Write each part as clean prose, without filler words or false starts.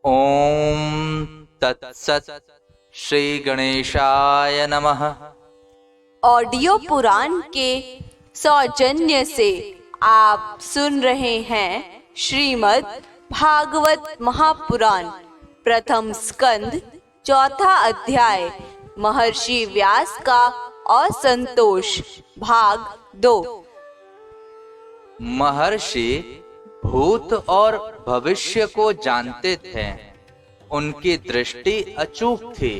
ओम तत्सत। श्री गणेशाय नमः। ऑडियो पुराण के सौजन्य से आप सुन रहे हैं श्रीमद् भागवत महापुराण प्रथम स्कंद चौथा अध्याय महर्षि व्यास का असंतोष भाग 2। महर्षि भूत और भविष्य को जानते थे। उनकी दृष्टि अचूक थी।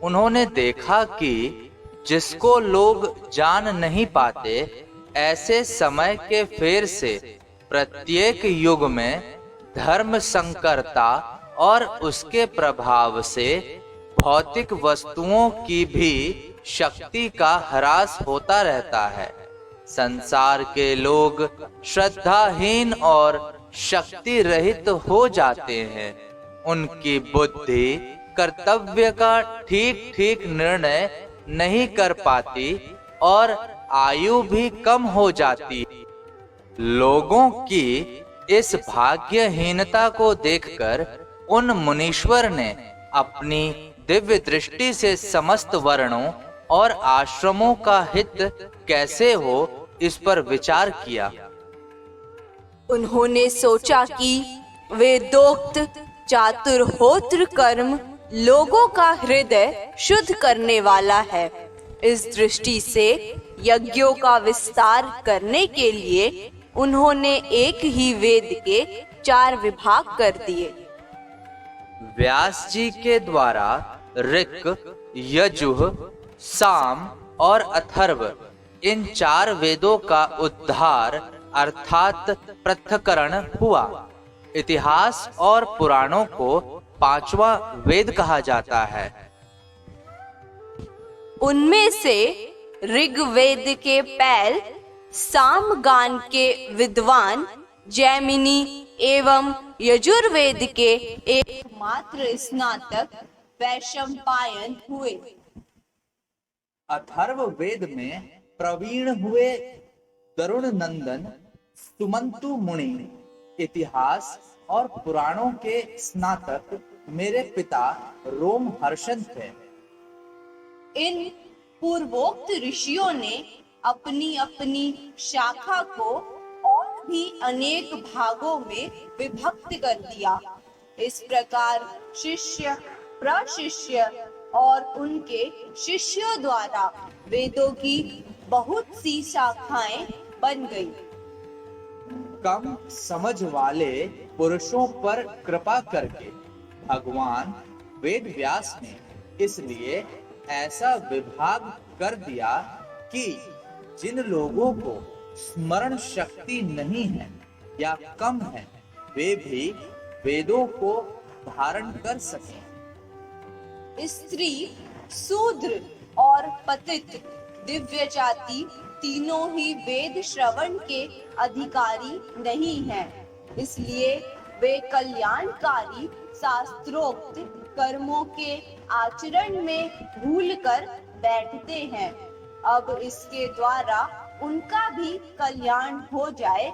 उन्होंने देखा कि जिसको लोग जान नहीं पाते, ऐसे समय के फेर से प्रत्येक युग में धर्म संकरता और उसके प्रभाव से भौतिक वस्तुओं की भी शक्ति का ह्रास होता रहता है। संसार के लोग श्रद्धाहीन और शक्ति रहित हो जाते हैं। उनकी बुद्धि कर्तव्य का ठीक ठीक निर्णय नहीं कर पाती और आयु भी कम हो जाती। लोगों की इस भाग्यहीनता को देखकर उन मुनीश्वर ने अपनी दिव्य दृष्टि से समस्त वर्णों और आश्रमों का हित कैसे हो, इस पर विचार किया। उन्होंने सोचा कि वेदोक्त चातुर्होत्र कर्म लोगों का हृदय शुद्ध करने वाला है। इस दृष्टि से यज्ञों का विस्तार करने के लिए उन्होंने एक ही वेद के 4 विभाग कर दिए। व्यास जी के द्वारा ऋक्, यजुः, साम और अथर्व, इन 4 वेदों का उद्धार अर्थात पृथक्करण हुआ। इतिहास और पुराणों को 5वां वेद कहा जाता है। उनमें से ऋग्वेद के पैल सामगान के विद्वान जैमिनी एवं यजुर्वेद के एकमात्र स्नातक वैशंपायन हुए। अथर्व वेद में प्रवीण हुए तरुण नंदन सुमंतु मुनि, इतिहास और पुराणों के स्नातक मेरे पिता रोमहर्षण थे। इन पूर्वोक्त ऋषियों ने अपनी अपनी शाखा को और भी अनेक भागों में विभक्त कर दिया। इस प्रकार शिष्य, प्रशिष्य और उनके शिष्यों द्वारा वेदों की बहुत सी शाखाएं बन गई। कम समझ वाले पुरुषों पर कृपा करके भगवान वेद व्यास ने इसलिए ऐसा विभाग कर दिया कि जिन लोगों को स्मरण शक्ति नहीं है या कम है, वे भी वेदों को धारण कर सकें। स्त्री, शूद्र और पतित दिव्य जाति तीनों ही वेद श्रवण के अधिकारी नहीं हैं। इसलिए वे कल्याणकारी शास्त्रोक्त कर्मों के आचरण में भूलकर बैठते हैं। अब इसके द्वारा उनका भी कल्याण हो जाए,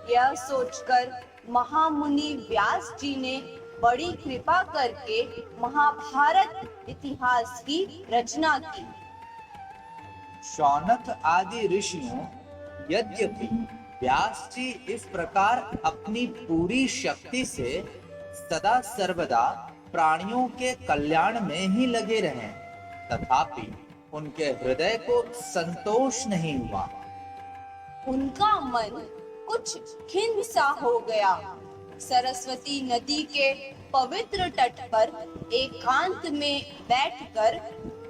यह सोचकर महामुनि व्यास जी ने बड़ी कृपा करके महाभारत इतिहास की रचना की। शौनक आदि ऋषियों यद्यपि व्यास जी इस प्रकार अपनी पूरी शक्ति से सदा सर्वदा प्राणियों के कल्याण में ही लगे रहे, तथापि उनके हृदय को संतोष नहीं हुआ। उनका मन कुछ खिन्न सा हो गया। सरस्वती नदी के पवित्र तट पर एकांत में बैठकर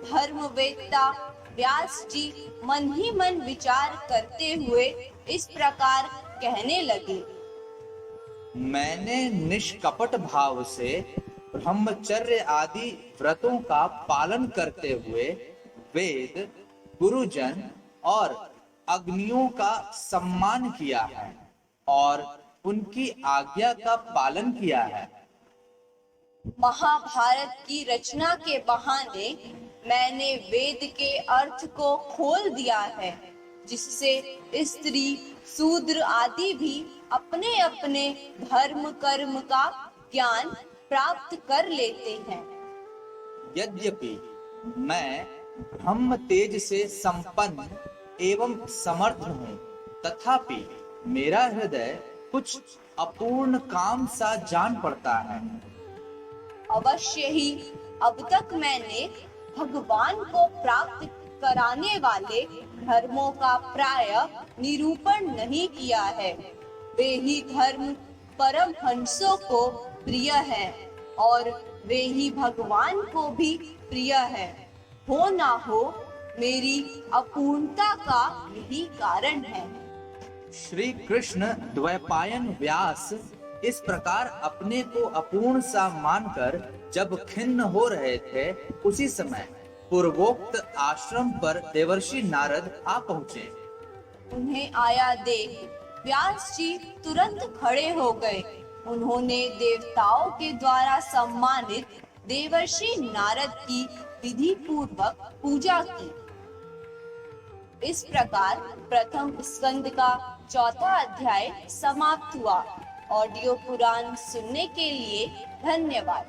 धर्मवेत्ता व्यास जी मन ही मन विचार करते हुए इस प्रकार कहने लगे। मैंने निष्कपट भाव से ब्रह्मचर्य आदि व्रतों का पालन करते हुए वेद, गुरुजन और अग्नियों का सम्मान किया है और उनकी आज्ञा का पालन किया है। महाभारत की रचना के बहाने मैंने वेद के अर्थ को खोल दिया है, जिससे स्त्री, शूद्र आदि भी अपने अपने धर्म कर्म का ज्ञान प्राप्त कर लेते हैं। यद्यपि मैं ब्रह्म तेज से संपन्न एवं समर्थ हूँ, तथापि मेरा हृदय कुछ अपूर्ण काम सा जान पड़ता है। अवश्य ही अब तक मैंने भगवान को प्राप्त कराने वाले धर्मों का प्राय निरूपण नहीं किया है। वे ही धर्म परमहंसों को प्रिय है और वे ही भगवान को भी प्रिय है। हो ना हो मेरी अपूर्णता का यही कारण है। श्री कृष्ण द्वैपायन व्यास इस प्रकार अपने को अपूर्ण सा मानकर जब खिन्न हो रहे थे, उसी समय पूर्वोक्त आश्रम पर देवर्षि नारद आ पहुँचे। उन्हें आया देख व्यास जी तुरंत खड़े हो गए। उन्होंने देवताओं के द्वारा सम्मानित देवर्षि नारद की विधि पूर्वक पूजा की। इस प्रकार प्रथम स्कंद का 4था अध्याय समाप्त हुआ। ऑडियो पुराण सुनने के लिए धन्यवाद।